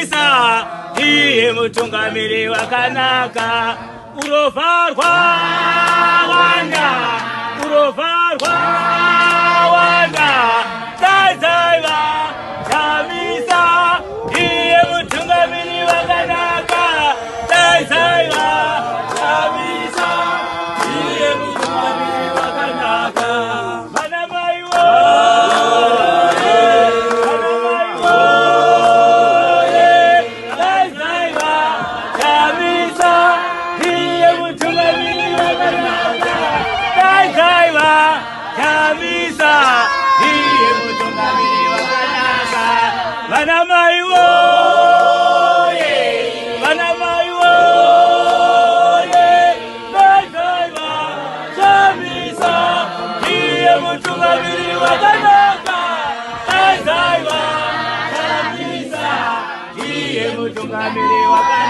Chamisa ndiye mutungamiri wakanaka. Urofarwa wanda, urofarwa wanda. Tazaiva Chamisa ndiye mutungamiri wakanaka. Tazaiva Chamisa ndiye mutungamiri wakanaka. Vana mai woye, vana mai woye. Tazaiva Chamisa ndiye mutungamiri wakanaka. Tazaiva Chamisa ndiye mutungamiri wakanaka. Vana mai woye, vana mai woye. Tazaiva Chamisa ndiye mutungamiri wakanaka. Tazaiva Chamisa ndiye mutungamiri wakanaka.